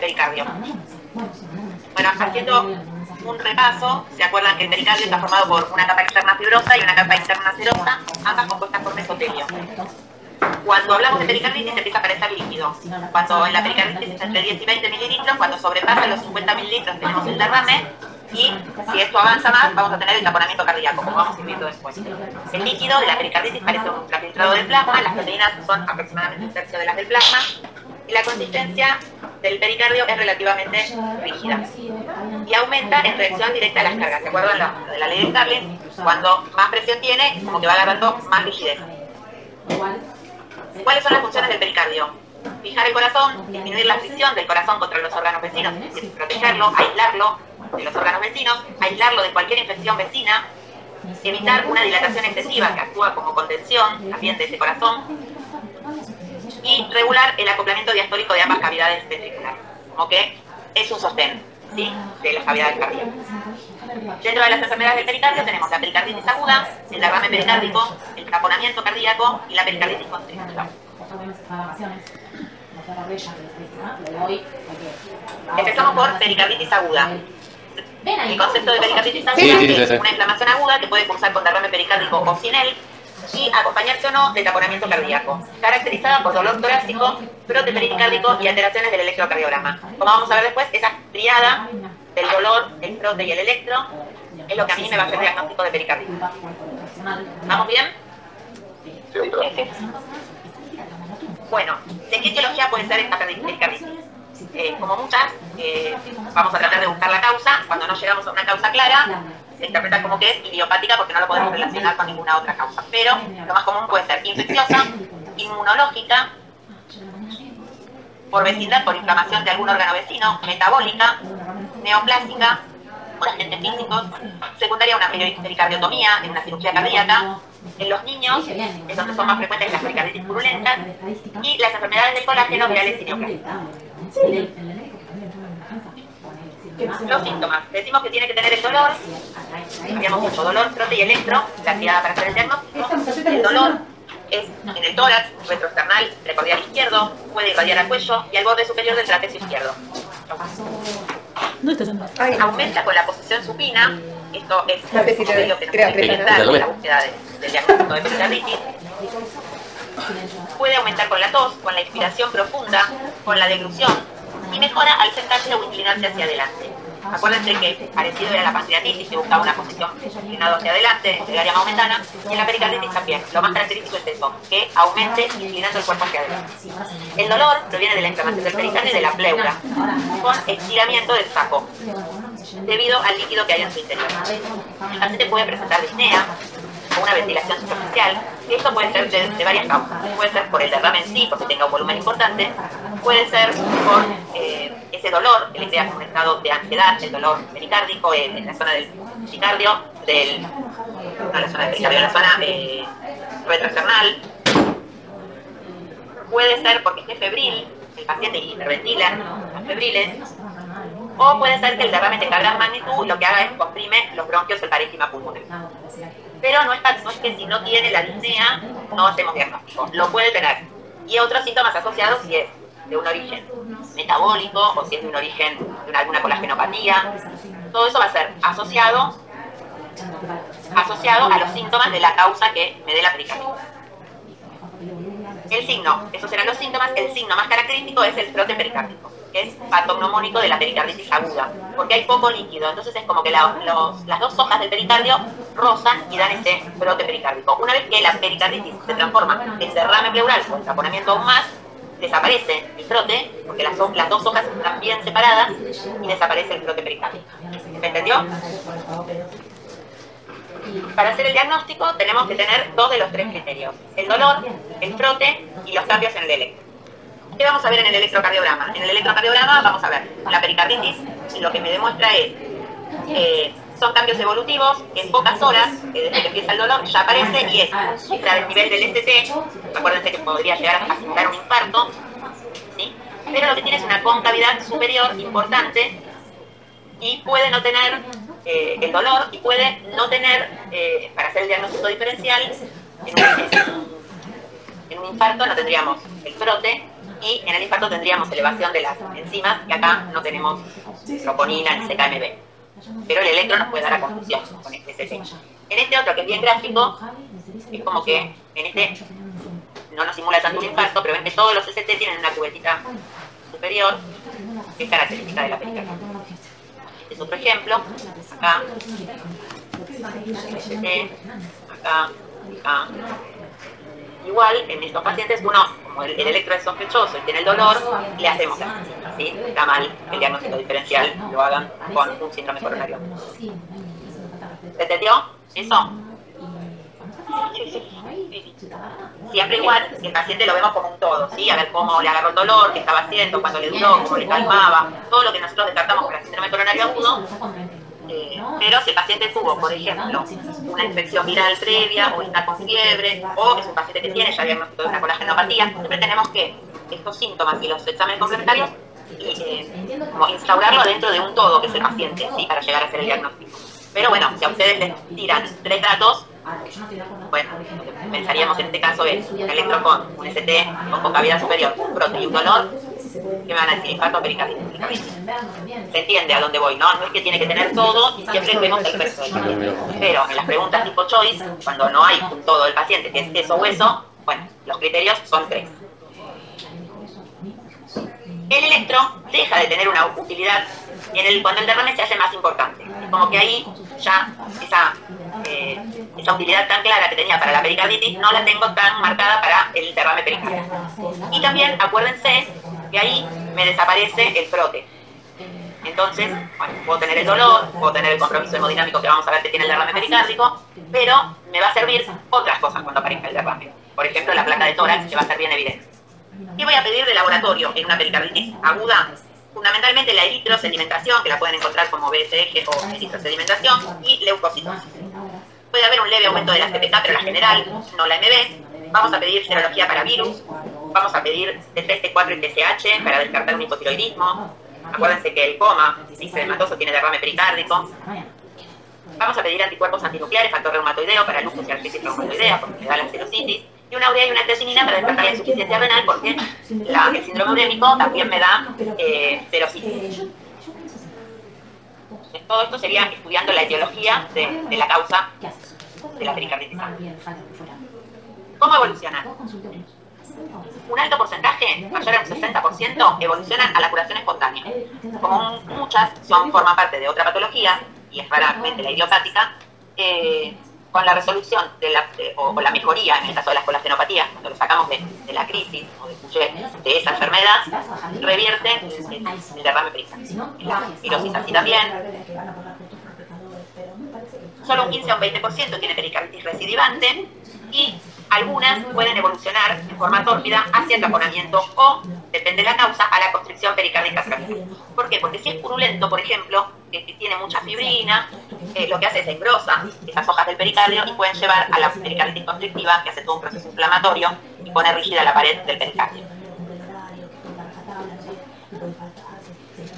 pericardio? Bueno, haciendo un repaso, ¿se acuerdan que el pericardio está formado por una capa externa fibrosa y una capa interna serosa, ambas compuestas por mesotelio? Cuando hablamos de pericarditis empieza a aparecer líquido. Cuando en la pericarditis es entre 10 y 20 mililitros, cuando sobrepasa los 50 mililitros tenemos el derrame, y si esto avanza más vamos a tener el taponamiento cardíaco, como vamos a ir viendo después. El líquido de la pericarditis parece un ultrafiltrado de plasma, las proteínas son aproximadamente un tercio de las del plasma, y la consistencia del pericardio es relativamente rígida y aumenta en reacción directa a las cargas. ¿Se acuerdan de la ley de Starling? Cuando más presión tiene, como que va agarrando más rigidez. ¿Cuáles son las funciones del pericardio? Fijar el corazón, disminuir la fricción del corazón contra los órganos vecinos, es decir, protegerlo, aislarlo de los órganos vecinos, aislarlo de cualquier infección vecina, evitar una dilatación excesiva que actúa como contención también de ese corazón, y regular el acoplamiento diastólico de ambas cavidades ventriculares, como que es un sostén, ¿sí?, de las cavidades cardíacas. Dentro de las enfermedades del pericardio tenemos la pericarditis aguda, el derrame pericárdico, el taponamiento cardíaco y la pericarditis constrictiva. Empezamos por pericarditis aguda. El concepto de pericarditis aguda es una inflamación aguda que puede cursar con derrame pericárdico o sin él y acompañarse o no de taponamiento cardíaco, caracterizada por dolor torácico, brote pericárdico y alteraciones del electrocardiograma. Como vamos a ver después, esa triada del dolor, el frote y el electro es lo que a mí me va a hacer diagnóstico de pericarditis. ¿Vamos bien? Sí. Bueno, ¿de qué etiología puede ser esta pericarditis? Como muchas, vamos a tratar de buscar la causa. Cuando no llegamos a una causa clara, se interpreta como que es idiopática porque no lo podemos relacionar con ninguna otra causa. Pero lo más común puede ser infecciosa, inmunológica, por vecindad, por inflamación de algún órgano vecino, metabólica, neoplásica, por agentes físicos, secundaria a una pericardiotomía, en una cirugía cardíaca. En los niños es donde son más frecuentes las pericarditis purulentas, y las enfermedades del colágeno virales y neoplásicas. Los síntomas. Decimos que tiene que tener el dolor, habíamos mucho dolor, frote y electro, la tirada para hacer el diagnóstico. El dolor es en el tórax, retroesternal, precordial izquierdo, puede irradiar al cuello y al borde superior del trapecio izquierdo. Aumenta con la posición supina, esto es un medio que nos puede ayudar en la búsqueda del diagnóstico de pericarditis. Puede aumentar con la tos, con la inspiración profunda, con la deglución, y mejora al sentarse o inclinarse hacia adelante. Acuérdense que parecido era la pancreatitis, que buscaba una posición inclinada hacia adelante, en el área maometana, y en la pericarditis también. Lo más característico es eso, que aumente inclinando el cuerpo hacia adelante. El dolor proviene de la inflamación del pericardio y de la pleura, con estiramiento del saco, debido al líquido que hay en su interior. El paciente puede presentar disnea o una ventilación superficial, y esto puede ser de varias causas. Puede ser por el derrame en sí, porque tenga un volumen importante, puede ser por ese dolor, que le crea como un estado de ansiedad, el dolor pericárdico en la zona del pericardio, no la zona del pericardio, en la zona retroesternal. Puede ser porque esté febril, el paciente hiperventila, las febriles, o puede ser que el derrame tenga gran magnitud, lo que haga es comprime los bronquios, el parénquima pulmonar. Pero no es que si no tiene la disnea, no hacemos diagnóstico, lo puede tener. Y otros síntomas asociados si es de un origen metabólico o si es de un origen de alguna colagenopatía, todo eso va a ser asociado a los síntomas de la causa que me dé la pericarditis. El signo, esos serán los síntomas. El signo más característico es el frote pericárdico, que es patognomónico de la pericarditis aguda, porque hay poco líquido, entonces es como que las dos hojas del pericardio rozan y dan ese frote pericárdico. Una vez que la pericarditis se transforma en derrame pleural o en taponamiento aún más, desaparece el frote, porque las dos hojas están bien separadas y desaparece el frote pericárdico. ¿Me entendió? Para hacer el diagnóstico tenemos que tener dos de los tres criterios: el dolor, el frote y los cambios en el electro. ¿Qué vamos a ver en el electrocardiograma? En el electrocardiograma vamos a ver la pericarditis, y lo que me demuestra es son cambios evolutivos que en pocas horas, desde que empieza el dolor, ya aparece y es supra del nivel del ST. Acuérdense que podría llegar a facilitar un infarto, ¿sí? Pero lo que tiene es una concavidad superior importante y puede no tener el dolor, y puede no tener, para hacer el diagnóstico diferencial, en un infarto no tendríamos el frote, y en el infarto tendríamos elevación de las enzimas, que acá no tenemos troponina ni CKMB. Pero el electro nos puede dar a confusión con este ST. En este otro, que es bien gráfico, es como que en este no nos simula tanto un infarto, pero ven que todos los ST tienen una cubetita superior, que es característica de la pericarditis. Este es otro ejemplo. Acá, ST, acá, acá. Igual, en estos pacientes, uno, como el electro es sospechoso y tiene el dolor, le hacemos así. Está mal que el diagnóstico diferencial lo hagan con un síndrome coronario. ¿Se entendió eso? Siempre igual, el paciente lo vemos como un todo, ¿sí? A ver cómo le agarró el dolor, qué estaba haciendo, cuándo le duró, cómo le calmaba, todo lo que nosotros descartamos con el síndrome coronario agudo. Pero si el paciente tuvo, por ejemplo, una infección viral previa, o está con fiebre, o es un paciente que tiene ya diagnóstico de una colagenopatía, siempre tenemos que estos síntomas y los exámenes complementarios como instaurarlo dentro de un todo que es el paciente, ¿sí? Para llegar a hacer el diagnóstico. Pero bueno, si a ustedes les tiran 3 datos, bueno, lo que pensaríamos en este caso es un electro con un ST con concavidad superior, un brote y un dolor, ¿qué me van a decir? Infarto pericarditis. Se entiende a dónde voy, ¿no? No es que tiene que tener todo y siempre vemos el resto del paciente. Pero en las preguntas tipo choice, cuando no hay un todo del paciente, que es eso o eso, bueno, los criterios son 3. El electro deja de tener una utilidad cuando el derrame se hace más importante. Es como que ahí ya esa utilidad tan clara que tenía para la pericarditis no la tengo tan marcada para el derrame pericárdico. Y también acuérdense que ahí me desaparece el frote. Entonces, bueno, puedo tener el dolor, puedo tener el compromiso hemodinámico que vamos a ver que tiene el derrame pericárdico, pero me va a servir otras cosas cuando aparezca el derrame. Por ejemplo, la placa de tórax, que va a ser bien evidente. ¿Qué voy a pedir de laboratorio en una pericarditis aguda? Fundamentalmente la eritrosedimentación, que la pueden encontrar como BSG o eritrosedimentación, y leucocitosis. Puede haber un leve aumento de la CPK, pero la general, no la MB. Vamos a pedir serología para virus. Vamos a pedir T3, T4 y TSH para descartar un hipotiroidismo. Acuérdense que el coma extrematoso tiene derrame pericárdico. Vamos a pedir anticuerpos antinucleares, factor reumatoideo para lupus y artritis reumatoidea, porque me da la serositis. Y una urea y una creatinina para descartar la insuficiencia renal, porque el síndrome urémico también me da serositis. Todo esto sería estudiando la etiología de la causa de la pericarditis. ¿Cómo evoluciona? Un alto porcentaje, mayor al 60%, evolucionan a la curación espontánea. Como muchas forman parte de otra patología, y es raramente la idiopática, con la resolución o la mejoría, en el caso de las colagenopatías, cuando lo sacamos de la crisis o de esa enfermedad, revierte el derrame pericárdico. La firosis así también. Solo un 15 o un 20% tiene pericarditis recidivante y algunas pueden evolucionar en forma tórpida hacia el taponamiento o, depende de la causa, a la constricción pericárdica traviata. ¿Por qué? Porque si es purulento, por ejemplo, que tiene mucha fibrina, lo que hace es engrosa esas hojas del pericardio y pueden llevar a la pericarditis constrictiva, que hace todo un proceso inflamatorio y pone rígida la pared del pericardio.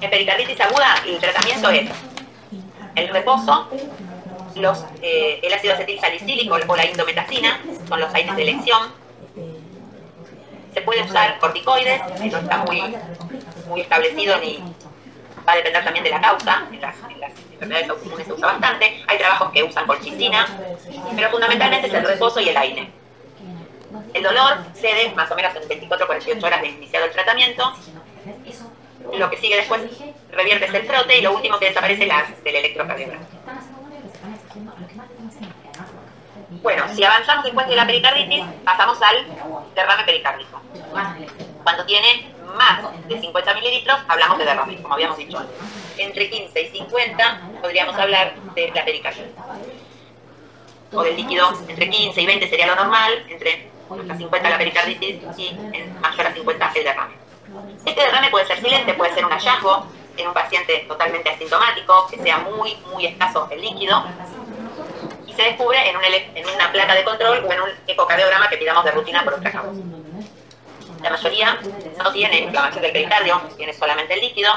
En pericarditis aguda, el tratamiento es el reposo, el ácido acetil salicílico o la indometacina, son los AINES de elección. Se puede usar corticoides, no está muy establecido ni va a depender también de la causa. En las enfermedades autoinmunes se usa bastante. Hay trabajos que usan colchicina, pero fundamentalmente es el reposo y el AINE. El dolor cede más o menos en 24-48 horas de iniciado el tratamiento. Lo que sigue después revierte es el frote y lo último que desaparece es el electrocardiograma. Bueno, si avanzamos después de la pericarditis, pasamos al derrame pericárdico. Cuando tiene más de 50 mililitros, hablamos de derrame, como habíamos dicho antes. Entre 15 y 50 podríamos hablar de la pericarditis. O del líquido, entre 15 y 20 sería lo normal, entre hasta 50 la pericarditis y en mayor a 50 el derrame. Este derrame puede ser silente, puede ser un hallazgo en un paciente totalmente asintomático, que sea muy escaso el líquido, y se descubre en una placa de control o en un ecocardiograma que pidamos de rutina por otra causa. La mayoría no tiene inflamación del pericardio, tiene solamente el líquido,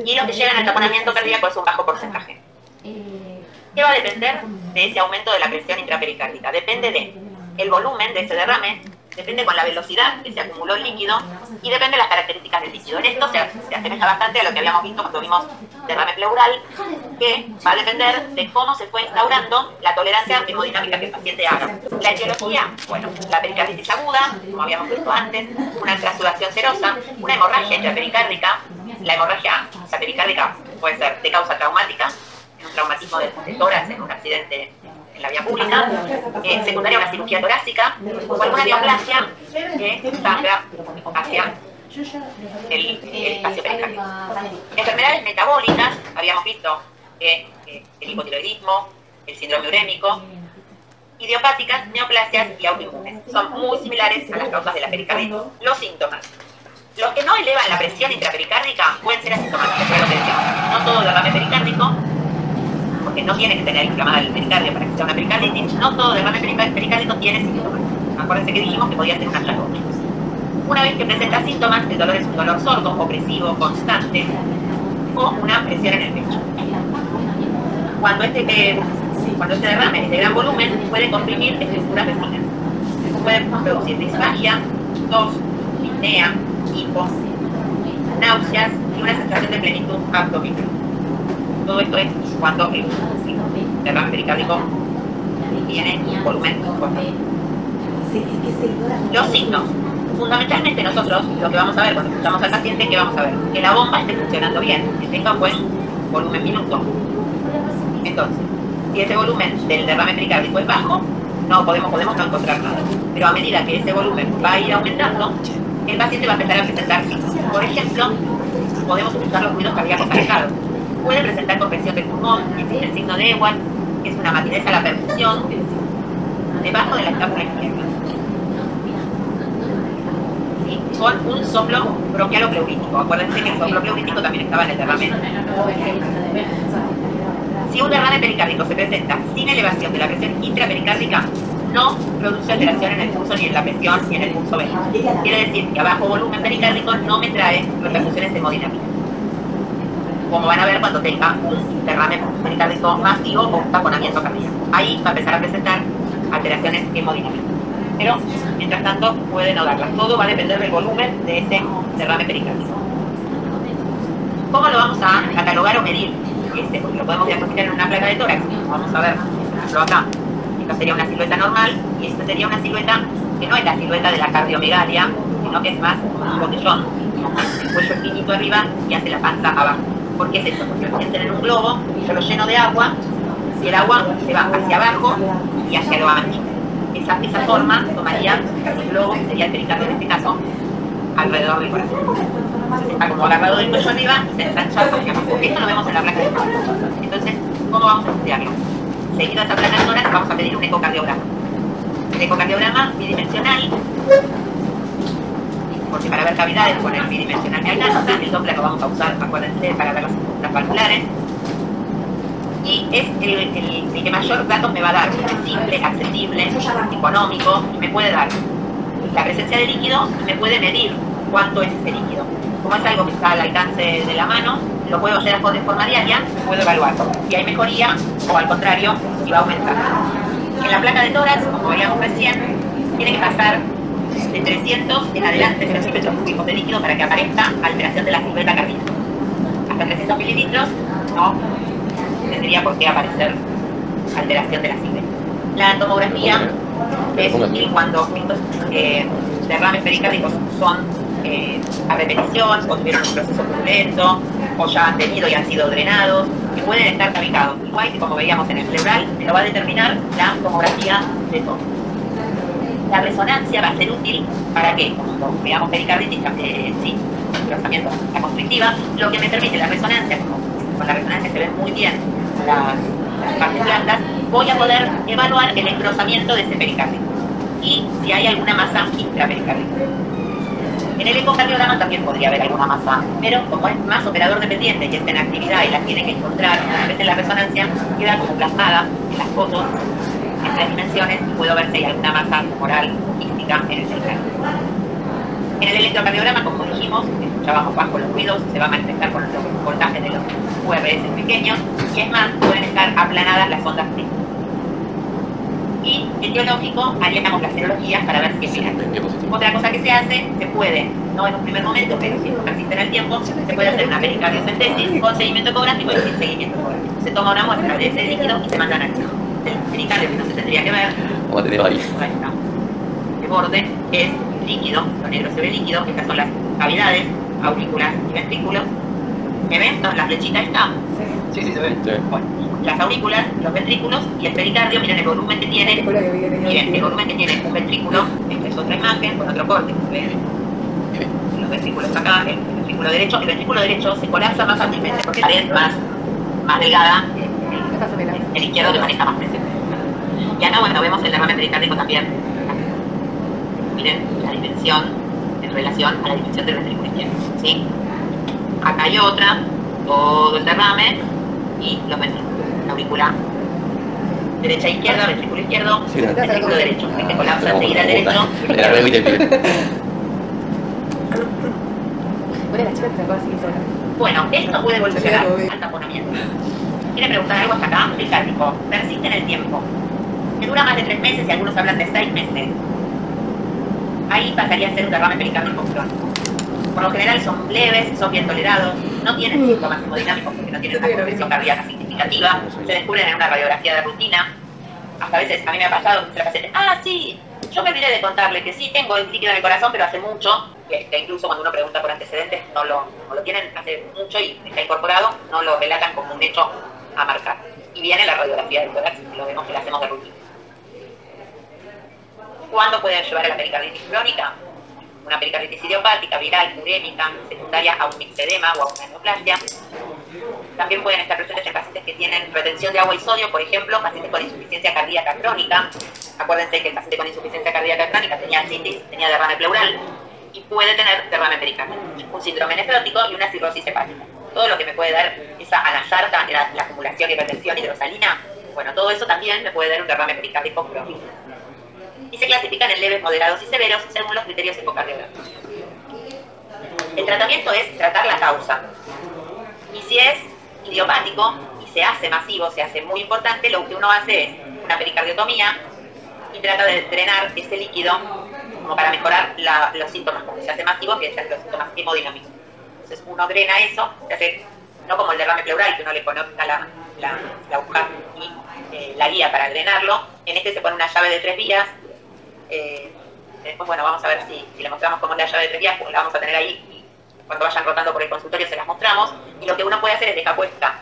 y los que llegan al taponamiento cardíaco es un bajo porcentaje. ¿Qué va a depender de ese aumento de la presión intrapericárdica? Depende del volumen de ese derrame depende con la velocidad que se acumuló el líquido y depende de las características del líquido. En esto se asemeja bastante a lo que habíamos visto cuando vimos derrame pleural, que va a depender de cómo se fue instaurando la tolerancia hemodinámica que el paciente haga. La etiología, bueno, la pericarditis aguda, como habíamos visto antes, una transudación serosa, una hemorragia intrapericárdica. La hemorragia intrapericárdica puede ser de causa traumática, en un traumatismo de tórax, en un accidente en la vía pública, secundaria a una cirugía torácica, o alguna neoplasia que sangra hacia el espacio pericárdico. Enfermedades metabólicas, habíamos visto que el hipotiroidismo, el síndrome urémico, idiopáticas, neoplasias y autoinmunes. Son muy similares a las causas de la pericarditis. Los síntomas. Los que no elevan la presión intrapericárdica pueden ser asintomáticos, es lo que decíamos. No todo derrame pericárdico, porque no tiene que tener inflamada el pericardio para que sea una pericarditis, no todo derrame pericárdico tiene síntomas. Acuérdense que dijimos que podía ser una flaconia. Una vez que presenta síntomas, el dolor es un dolor sordo, opresivo, constante, o una presión en el pecho. Cuando este derrame es de gran volumen, puede comprimir estructuras vecinas. Puede producir disfagia, tos, disnea, hipo, náuseas y una sensación de plenitud abdominal. Todo esto es cuando el derrame pericárdico tiene un volumen importante. Los signos. Fundamentalmente nosotros lo que vamos a ver cuando escuchamos al paciente, que vamos a ver que la bomba esté funcionando bien, que tenga un buen volumen minuto. Entonces, si ese volumen del derrame pericárdico es bajo, no podemos no encontrar nada. Pero a medida que ese volumen va a ir aumentando, el paciente va a empezar a presentar signos. Por ejemplo, podemos escuchar los ruidos cardíacos alejados. Puede presentar compresión del pulmón, existe el signo de Ewald, que es una matinez a la perfusión, debajo de la escápula izquierda. ¿Sí? Con un soplo bronquial o pleurítico. Acuérdense que el soplo pleurítico también estaba en el derrame. Si un derrame pericárdico se presenta sin elevación de la presión intrapericárdica, no produce alteración en el pulso ni en la presión ni en el pulso veno. Quiere decir que a bajo volumen pericárdico no me trae repercusiones hemodinámicas, como van a ver cuando tenga un derrame pericárdico masivo o un taponamiento cardíaco. Ahí va a empezar a presentar alteraciones hemodinámicas. Pero, mientras tanto, puede no darlas. Todo va a depender del volumen de ese derrame pericárdico. ¿Cómo lo vamos a catalogar o medir? Porque lo podemos diagnosticar en una placa de tórax. Vamos a ver, por ejemplo, acá. Esta sería una silueta normal y esta sería una silueta que no es la silueta de la cardiomegalia, sino que es más un botellón. El cuello es finito arriba y hace la panza abajo. ¿Por qué es esto? Porque el paciente en un globo, yo lo lleno de agua y el agua se va hacia abajo y hacia lo ancho. Esa forma tomaría el globo, que sería el pericardio en este caso, alrededor del corazón. Entonces está como agarrado del cuello arriba y se ensancha hacia abajo. Esto lo vemos en la placa de tórax. Entonces, ¿cómo vamos a estudiarlo? Seguido a esta placa de tórax vamos a pedir un ecocardiograma. El ecocardiograma bidimensional, porque para ver cavidades con el bidimensional me alcanza, el Doppler lo vamos a usar, acuérdense, para ver las estructuras valvulares. Y es el que mayor datos me va a dar, es simple, accesible, económico, y me puede dar la presencia de líquido y me puede medir cuánto es ese líquido. Como es algo que está al alcance de la mano, lo puedo hacer de forma diaria, puedo evaluar si hay mejoría o al contrario, si va a aumentar. En la placa de tórax, como veíamos recién, tiene que pasar de 300 en adelante centímetros cúbicos de líquido para que aparezca alteración de la silueta cardíaca. Hasta 300 mililitros no tendría por qué aparecer alteración de la silueta. La tomografía es útil cuando estos derrames pericárdicos son a repetición, o tuvieron un proceso purulento, o ya han tenido y han sido drenados, y pueden estar tabicados. Igual que como veíamos en el pleural, me lo va a determinar la tomografía de todo. La resonancia va a ser útil para que, cuando veamos pericarditis, sí, rozamiento, la constrictiva, lo que me permite la resonancia, como con la resonancia se ven muy bien las partes blandas, voy a poder evaluar el engrosamiento de ese pericardio y si hay alguna masa intrapericárdica. En el ecocardiograma también podría haber alguna masa, pero como es más operador dependiente y está en actividad y la tiene que encontrar, a veces la resonancia queda como plasmada en las fotos en 3 dimensiones y puedo ver si hay alguna masa tumoral quística en el pericardio. En el electrocardiograma, como dijimos, escuchábamos bajo los ruidos, se va a manifestar con los voltajes de los URS pequeños y es más, pueden estar aplanadas las ondas frías. Y etiológico, haríamos las serologías para ver si es viral. Otra cosa que se hace, se puede, no en un primer momento, pero si persiste en el tiempo, se puede hacer una pericardiocentesis con seguimiento ecográfico y sin seguimiento ecográfico. Se toma una muestra de ese líquido y se manda a análisis. El pericardio, que no se tendría que ver, como tenemos ahí. Ahí está. El borde es líquido, lo negro se ve líquido, estas son las cavidades, aurículas y ventrículos. ¿Me ven? La flechita está. Sí, sí, se ve. Se ve. Bueno, las aurículas, los ventrículos y el pericardio, miren el volumen que tiene. Miren, el volumen que tiene un ventrículo, esta es otra imagen con otro corte. ¿Ven? Los ventrículos acá, el ventrículo derecho se colapsa más fácilmente porque la pared es más delgada, el izquierdo que maneja más presión. Y acá, bueno, vemos el derrame pericárdico también. Miren la dimensión en relación a la dimensión del ventrículo izquierdo, ¿sí? Acá hay otra, todo el derrame y los ventrículos. La aurícula derecha e izquierda, ventrículo izquierdo, Sí, ventrículo derecho. Este colapsa enseguida el derecho. Era re muy difícil. Bueno, esto puede evolucionar al taponamiento. ¿Quiere preguntar algo hasta acá? Pericárdico. Persiste en el tiempo. Que dura más de 3 meses y algunos hablan de 6 meses. Ahí pasaría a ser un derrame pericárdico crónico. Por lo general son leves, son bien tolerados, no tienen síntomas hemodinámicos porque no tienen una compresión cardíaca significativa, se descubren en una radiografía de rutina. Hasta a veces a mí me ha pasado que la paciente, sí, yo me olvidé de contarle que sí tengo el líquido en el corazón, pero hace mucho, que incluso cuando uno pregunta por antecedentes no lo tienen hace mucho y está incorporado, no lo relatan como un hecho a marcar. Y viene la radiografía del tórax y lo vemos que la hacemos de rutina. ¿Cuándo puede llevar a la pericarditis crónica? Una pericarditis idiopática, viral, urémica, secundaria a un mixedema o a una neoplasia. También pueden estar presentes en pacientes que tienen retención de agua y sodio, por ejemplo, pacientes con insuficiencia cardíaca crónica. Acuérdense que el paciente con insuficiencia cardíaca crónica tenía ascitis, tenía derrame pleural y puede tener derrame pericárdico, un síndrome nefrótico y una cirrosis hepática. Todo lo que me puede dar esa anasarta, la acumulación y retención hidrosalina, bueno, todo eso también me puede dar un derrame pericárdico crónico. Y se clasifican en leves, moderados y severos según los criterios ecocardiográficos. El tratamiento es tratar la causa. Y si es idiopático y se hace masivo, se hace muy importante, lo que uno hace es una pericardiotomía y trata de drenar ese líquido como para mejorar los síntomas cuando se hace masivo, que son los síntomas hemodinámicos. Entonces uno drena eso, se hace no como el derrame pleural, que uno le conecta la aguja y la guía para drenarlo. En este se pone una llave de 3 vías. Después, bueno, vamos a ver si le mostramos cómo es la llave de 3 vías, pues la vamos a tener ahí y cuando vayan rotando por el consultorio se las mostramos. Y lo que uno puede hacer es dejar puesta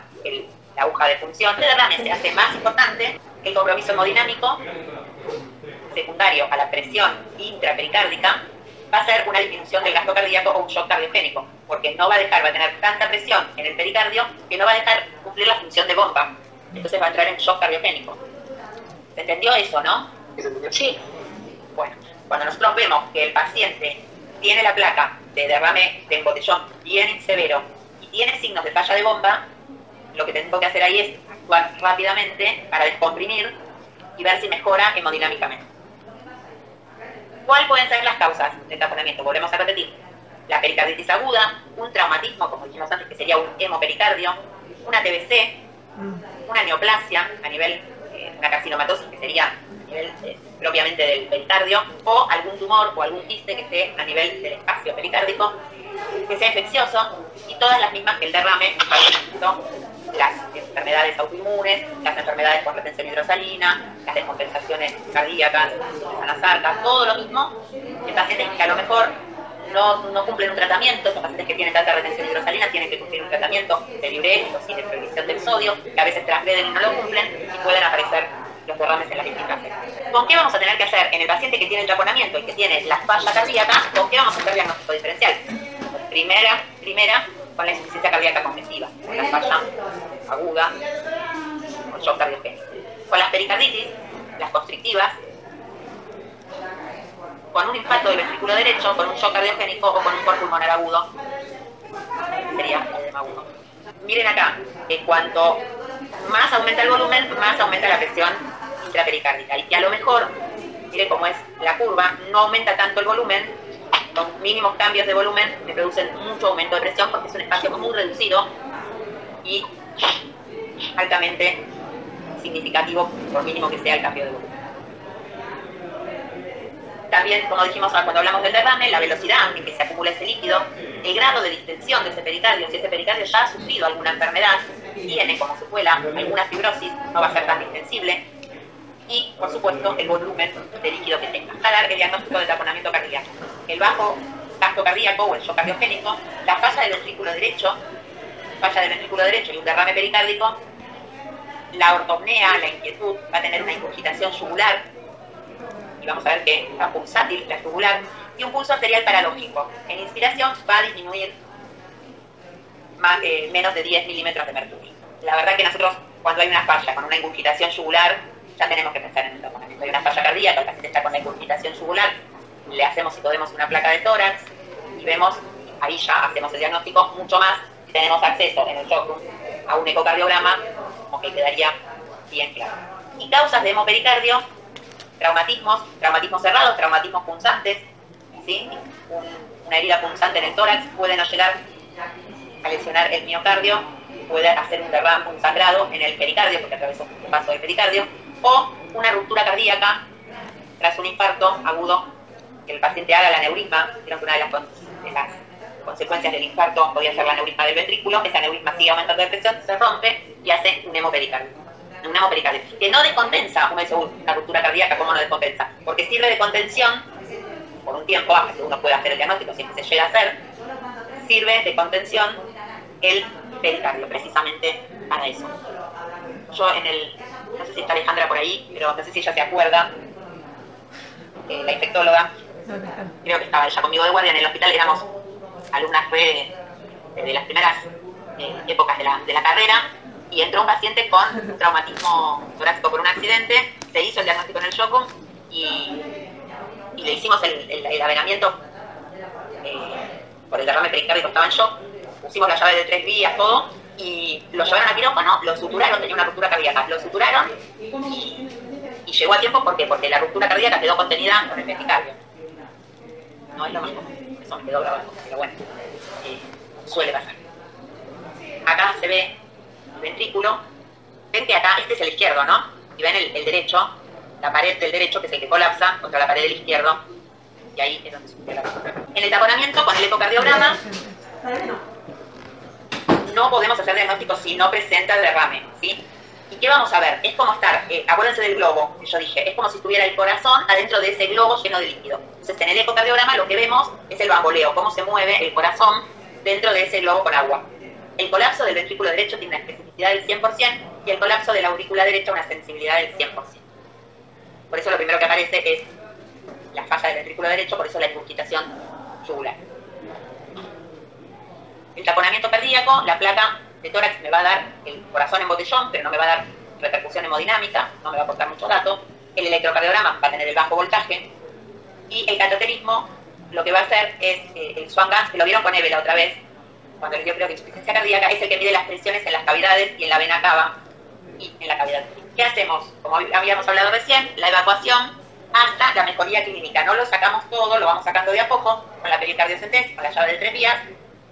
la aguja de punción. El derrame se hace más importante que el compromiso hemodinámico secundario a la presión intrapericárdica va a ser una disminución del gasto cardíaco o un shock cardiogénico, porque va a tener tanta presión en el pericardio que no va a dejar cumplir la función de bomba. Entonces va a entrar en shock cardiogénico. ¿Se entendió eso, no? Sí. Bueno, cuando nosotros vemos que el paciente tiene la placa de derrame de embotellón bien severo y tiene signos de falla de bomba, lo que tengo que hacer ahí es actuar rápidamente para descomprimir y ver si mejora hemodinámicamente. ¿Cuáles pueden ser las causas del taponamiento? Volvemos a repetir. La pericarditis aguda, un traumatismo, como dijimos antes, que sería un hemopericardio, una TBC, una neoplasia a nivel, una carcinomatosis, que sería a nivel propiamente del pericardio, o algún tumor o algún quiste que esté a nivel del espacio pericárdico, que sea infeccioso, y todas las mismas que el derrame, las enfermedades autoinmunes, las enfermedades por retención hidrosalina, las descompensaciones cardíacas, las anasarcas, todo lo mismo. En pacientes que a lo mejor no cumplen un tratamiento, son pacientes que tienen tanta retención hidrosalina, tienen que cumplir un tratamiento de diuréticos y de prohibición del sodio, que a veces transgreden y no lo cumplen, y pueden aparecer los derrames en las distintas fases. ¿Con qué vamos a tener que hacer en el paciente que tiene el taponamiento y que tiene la falla cardíaca? ¿Con qué vamos a hacer diagnóstico diferencial? Primera, con la insuficiencia cardíaca congestiva, con la falla aguda, con shock cardiogénico. Con las pericarditis, las constrictivas, con un infarto del ventrículo derecho, con un shock cardiogénico o con un cor pulmonar agudo, sería el edema agudo. Miren acá, que cuanto más aumenta el volumen, más aumenta la presión intrapericárdica. Y que a lo mejor, miren cómo es la curva, no aumenta tanto el volumen, los mínimos cambios de volumen me producen mucho aumento de presión porque es un espacio muy reducido y altamente significativo, por mínimo que sea el cambio de volumen. También, como dijimos cuando hablamos del derrame, la velocidad en que se acumula ese líquido, el grado de distensión de ese pericardio, si ese pericardio ya ha sufrido alguna enfermedad, tiene como secuela alguna fibrosis, no va a ser tan distensible, y, por supuesto, el volumen de líquido que tenga. Para dar el diagnóstico de taponamiento cardíaco. El bajo gasto cardíaco o el shock cardiogénico, la falla del ventrículo derecho y un derrame pericárdico, la ortopnea, la inquietud, va a tener una ingurgitación yugular, y vamos a ver que está pulsátil la yugular, y un pulso arterial paradójico. En inspiración va a disminuir menos de 10 milímetros de mercurio. La verdad que nosotros, cuando hay una falla con una ingurgitación yugular, ya tenemos que pensar en el taponamiento. Hay una falla cardíaca, el paciente está con la ingurgitación yugular, le hacemos, si podemos, una placa de tórax, y vemos, ahí ya hacemos el diagnóstico mucho más, si tenemos acceso en el shock room a un ecocardiograma, como que quedaría bien claro. Y causas de hemopericardio, traumatismos cerrados, traumatismos punzantes, ¿sí? Una herida punzante en el tórax puede no llegar a lesionar el miocardio, puede hacer un derrame, un sangrado en el pericardio, porque atravesó un paso del pericardio, o una ruptura cardíaca tras un infarto agudo, que el paciente haga el aneurisma. Vieron que una de las consecuencias del infarto podía ser el aneurisma del ventrículo. Ese aneurisma sigue aumentando de presión, se rompe y hace un hemopericardio. Un hemopericardio que no descompensa, como dice una ruptura cardíaca, ¿cómo no descompensa? Porque sirve de contención por un tiempo, hasta que uno pueda hacer el diagnóstico, si es que se llega a hacer, sirve de contención el pericardio, precisamente para eso. Yo no sé si está Alejandra por ahí, pero no sé si ella se acuerda, la infectóloga, creo que estaba ella conmigo de guardia en el hospital, éramos alumnas de las primeras épocas de la carrera, y entró un paciente con traumatismo torácico por un accidente, se hizo el diagnóstico en el shock room y le hicimos el avenamiento por el derrame pericárdico, estaba en shock, pusimos la llave de 3 vías, todo, y lo llevaron a quirófano, lo suturaron, tenía una ruptura cardíaca, lo suturaron y llegó a tiempo. ¿Por qué? Porque la ruptura cardíaca quedó contenida con el pericardio. No es lo más común, eso me quedó grabado, pero bueno, suele pasar. Acá se ve el ventrículo, ven que acá, este es el izquierdo, ¿no? Y ven el derecho, la pared del derecho, que es el que colapsa contra la pared del izquierdo, y ahí es donde surge la ruptura. En el taponamiento, con el ecocardiograma, no podemos hacer diagnóstico si no presenta el derrame, ¿sí? ¿Y qué vamos a ver? Es como estar, acuérdense del globo que yo dije, es como si estuviera el corazón adentro de ese globo lleno de líquido. Entonces, en el ecocardiograma lo que vemos es el bamboleo, cómo se mueve el corazón dentro de ese globo con agua. El colapso del ventrículo derecho tiene una especificidad del 100% y el colapso de la aurícula derecha una sensibilidad del 100%. Por eso lo primero que aparece es la falla del ventrículo derecho, por eso la ingurgitación yugular. El taponamiento cardíaco, la placa de tórax me va a dar el corazón en botellón, pero no me va a dar repercusión hemodinámica, no me va a aportar mucho dato. El electrocardiograma va a tener el bajo voltaje. Y el cateterismo lo que va a hacer es el Swan-Ganz, que lo vieron con Eve la otra vez, cuando le dio creo que insuficiencia cardíaca, es el que mide las presiones en las cavidades y en la vena cava y en la cavidad. ¿Qué hacemos? Como habíamos hablado recién, la evacuación hasta la mejoría clínica. No lo sacamos todo, lo vamos sacando de a poco, con la pericardiocentesis, con la llave de 3 vías,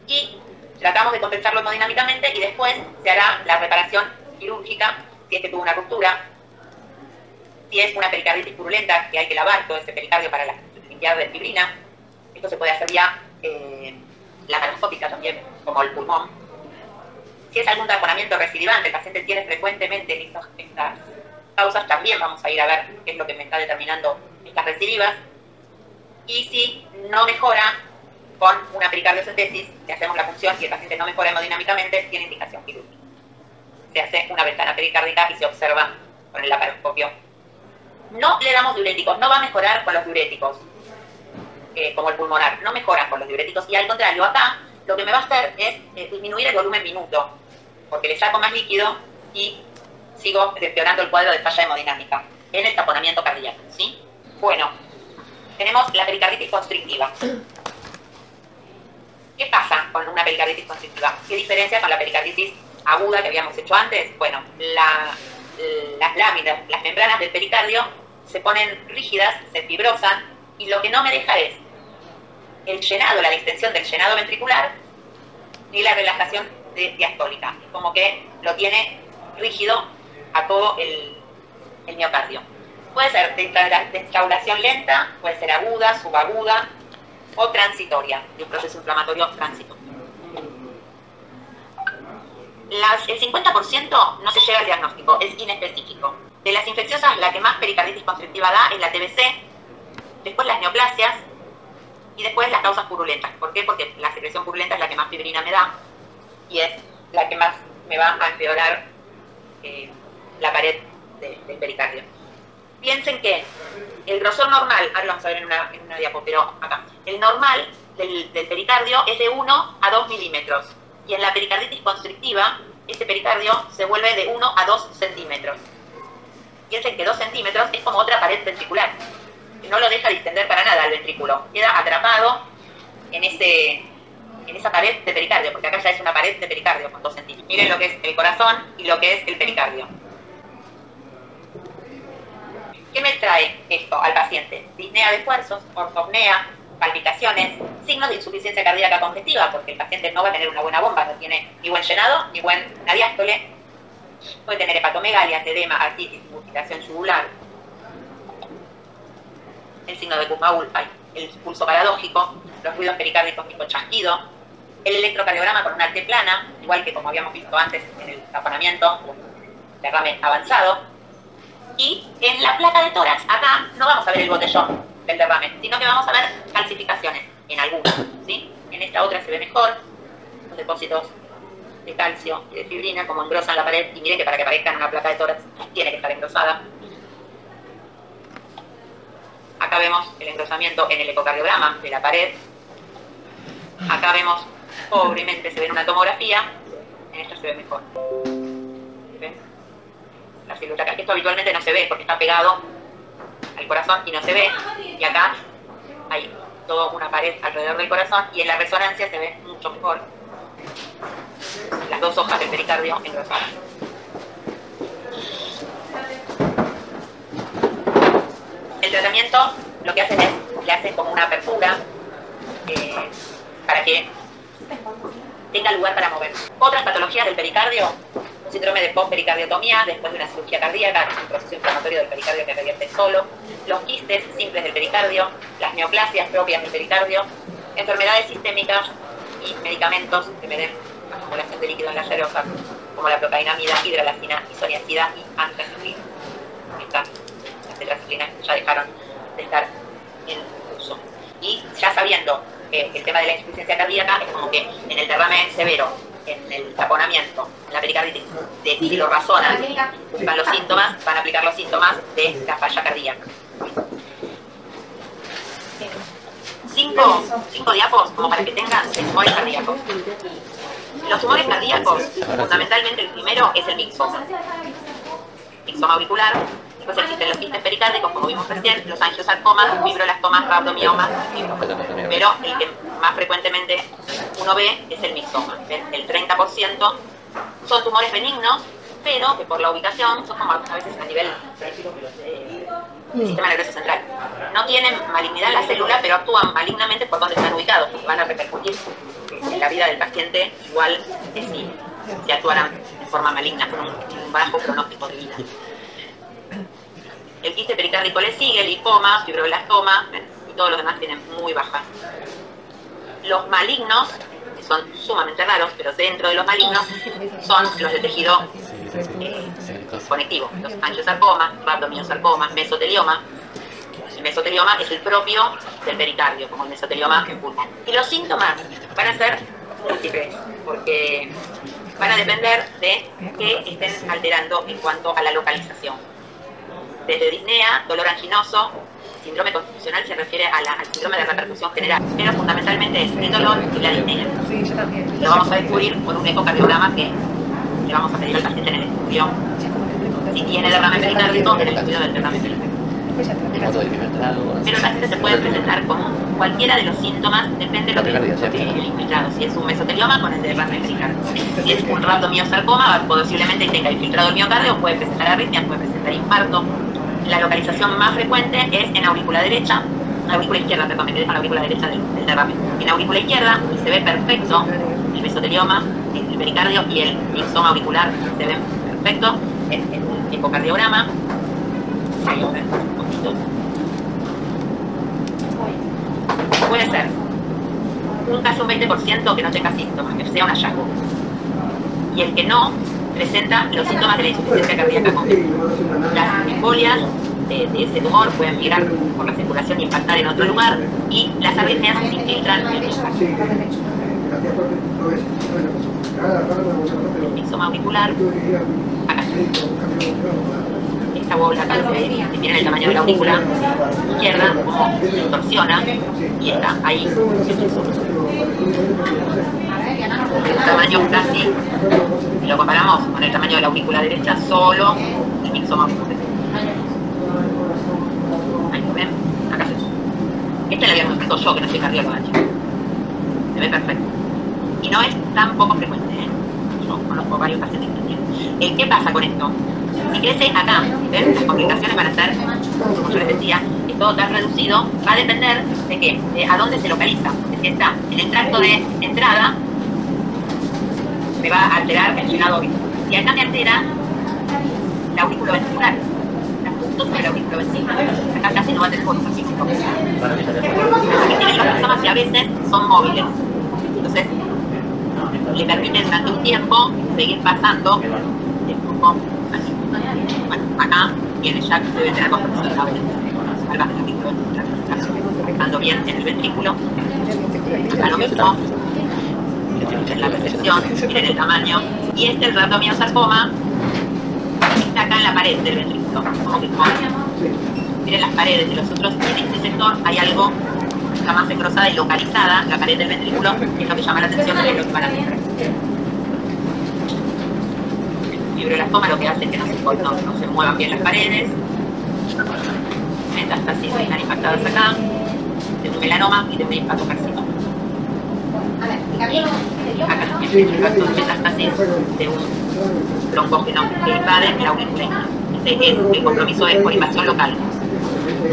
y tratamos de compensarlo hemodinámicamente y después se hará la reparación quirúrgica si es que tuvo una ruptura. Si es una pericarditis purulenta, que hay que lavar todo ese pericardio para limpiar de fibrina, esto se puede hacer vía laparoscópica también, como el pulmón. Si es algún taponamiento recidivante, el paciente tiene frecuentemente estas causas, también vamos a ir a ver qué es lo que me está determinando estas recidivas. Y si no mejora con una pericardiocentesis, le hacemos la punción y el paciente no mejora hemodinámicamente, tiene indicación quirúrgica. Se hace una ventana pericárdica y se observa con el laparoscopio. No le damos diuréticos, no va a mejorar con los diuréticos, como el pulmonar, no mejoran con los diuréticos, y al contrario, acá lo que me va a hacer es disminuir el volumen minuto, porque le saco más líquido y sigo empeorando el cuadro de falla hemodinámica en el taponamiento cardíaco, ¿sí? Bueno, tenemos la pericarditis constrictiva. ¿Qué pasa con una pericarditis constrictiva? ¿Qué diferencia con la pericarditis aguda que habíamos hecho antes? Bueno, las láminas, las membranas del pericardio se ponen rígidas, se fibrosan, y lo que no me deja es el llenado, la distensión del llenado ventricular, ni la relajación diastólica. Como que lo tiene rígido a todo el miocardio. Puede ser de estrangulación lenta, puede ser aguda, subaguda o transitoria, de un proceso inflamatorio transitorio. El 50% no se llega al diagnóstico, es inespecífico. De las infecciosas, la que más pericarditis constrictiva da es la TBC, después las neoplasias y después las causas purulentas. ¿Por qué? Porque la secreción purulenta es la que más fibrina me da y es la que más me va a empeorar la pared del pericardio. Piensen que el grosor normal, ahora lo vamos a ver en una diapo, pero acá, el normal del pericardio es de 1 a 2 milímetros y en la pericarditis constrictiva este pericardio se vuelve de 1 a 2 centímetros. Piensen que 2 centímetros es como otra pared ventricular, que no lo deja distender para nada el ventrículo, queda atrapado en esa pared de pericardio, porque acá ya es una pared de pericardio con 2 centímetros. Miren lo que es el corazón y lo que es el pericardio. ¿Qué me trae esto al paciente? Disnea de esfuerzos, ortopnea, palpitaciones, signos de insuficiencia cardíaca congestiva, porque el paciente no va a tener una buena bomba, no tiene ni buen llenado, ni buena diástole. Puede tener hepatomegalia, edema, artritis, mutilación yugular. El signo de Kuhn-Bauer, el pulso paradójico, los ruidos pericárdicos tipo chasquido, el electrocardiograma con una T plana, igual que como habíamos visto antes en el taponamiento, derrame avanzado. Y en la placa de tórax, acá no vamos a ver el botellón del derrame, sino que vamos a ver calcificaciones en algunas, ¿sí? En esta otra se ve mejor, los depósitos de calcio y de fibrina, como engrosan la pared, y miren que para que aparezca en una placa de tórax tiene que estar engrosada. Acá vemos el engrosamiento en el ecocardiograma de la pared. Acá vemos, pobremente se ve en una tomografía, en esta se ve mejor. ¿Ven? La silueta acá, esto habitualmente no se ve porque está pegado al corazón y no se ve, y acá hay toda una pared alrededor del corazón y en la resonancia se ve mucho mejor las dos hojas del pericardio engrosadas. El tratamiento lo que hacen es, le hacen como una apertura para que tenga lugar para mover. Otras patologías del pericardio, un síndrome de post-pericardiotomía después de una cirugía cardíaca, que es un proceso inflamatorio del pericardio que revierte solo, los quistes simples del pericardio, las neoplasias propias del pericardio, enfermedades sistémicas y medicamentos que me den acumulación de líquido en las arteriosas, como la procainamida, hidralazina, isoniazida y antraciclina. Estas tetraciclinas ya dejaron de estar en uso. Y ya sabiendo que el tema de la insuficiencia cardíaca es como que en el derrame severo, en el taponamiento, en la pericarditis, si lo razonan, buscan los síntomas, van a aplicar los síntomas de la falla cardíaca. 5 diapos como para que tengan tumores cardíacos. Los tumores cardíacos, fundamentalmente el primero es el mixoma. Mixoma auricular. Después existen los quistes pericárdicos, como vimos recién, los angiosarcomas, fibroblastomas, rhabdomiomas, pero el que más frecuentemente uno ve es el mixoma. El 30% son tumores benignos, pero que por la ubicación son como a veces a nivel del sistema nervioso central. No tienen malignidad en la célula, pero actúan malignamente por donde están ubicados, porque van a repercutir en la vida del paciente igual que si actuaran de forma maligna, con un bajo pronóstico de vida. El quiste pericárdico le sigue, el lipoma, fibroblastoma, y todos los demás tienen muy baja. Los malignos, que son sumamente raros, pero dentro de los malignos, son los de tejido conectivo. Los angiosarcomas, rhabdomyosarcomas, mesotelioma. El mesotelioma es el propio del pericardio, como el mesotelioma en pulmón. Y los síntomas van a ser múltiples, porque van a depender de qué estén alterando en cuanto a la localización. Desde disnea, dolor anginoso, síndrome constitucional se refiere al síndrome de repercusión general, pero fundamentalmente es el dolor y la disnea. Lo vamos a descubrir con un ecocardiograma que le vamos a pedir al paciente en el estudio si tiene derrame pericárdico, en el estudio del derrame pericárdico. Pero el paciente se puede presentar con cualquiera de los síntomas, depende de lo que el infiltrado. Si es un mesotelioma, con el derrame pericárdico. Si es un rhabdomyosarcoma, posiblemente tenga infiltrado el miocardio, puede presentar arritmias, puede presentar infarto. La localización más frecuente es en aurícula derecha, aurícula izquierda, perdón, me quedé con la aurícula derecha del derrame. En aurícula izquierda se ve perfecto el mesotelioma, el pericardio y el mixoma auricular se ven perfecto en un ecocardiograma. Ahí, un poquito. Puede ser casi un 20% que no tenga síntomas, que sea un hallazgo. Y el que no presenta los síntomas de la insuficiencia cardíaca congénita. Las embolias de ese tumor pueden migrar por la circulación y impactar en otro lugar, y las arritmias se infiltran en el lugar. El mixoma auricular, acá. Esta bola acá que tiene el tamaño de la aurícula izquierda, como se distorsiona, y está ahí. El tamaño casi, si lo comparamos con el tamaño de la aurícula derecha, solo el mixoma auricular. Ahí lo ven, acá se ve. Esta la diagnostico yo, que no soy cardióloga, chicos. Se ve perfecto. Y no es tan poco frecuente, ¿eh? Yo conozco varios pacientes que tienen. ¿Qué pasa con esto? Si crece acá, ¿ven? Las complicaciones van a ser, como yo les decía, es todo tan reducido, va a depender de qué, de a dónde se localiza. Es decir, está en el tracto de entrada, me va a alterar el llenado auricular. Y acá me altera la auriculoventricular, las puntos sobre la auriculoventricular. Acá casi no va a tener forma física. Porque tienen los mixomas que a veces son móviles. Entonces, le permite durante un tiempo seguir pasando el flujo así. Bueno, acá viene ya que debe tener compromiso de la salvas del auriculoventricular. Dejando bien en el ventrículo. Acá lo mismo. En la percepción, miren el tamaño. Y este, el rhabdomyosarcoma, está acá en la pared del ventrículo. Como que miren las paredes de los otros. En este sector hay algo está más engrosada y localizada, la pared del ventrículo, que es lo que llama la atención de lo que van a hacer. El fibroelastoma lo que hace es que no se muevan bien las paredes. Metástasis están impactadas acá, de un melanoma y de un hepatocarcinoma. Acá también el impacto de metástasis de un broncógeno que invade la aurícula. Este es el compromiso de invasión local.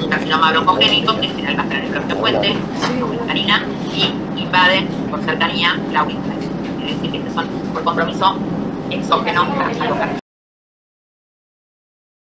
Un carcinoma broncogénico que en general va a estar en el propio puente, canina, y invade por cercanía la aurícula. Quiere decir que estos son por compromiso exógeno a local.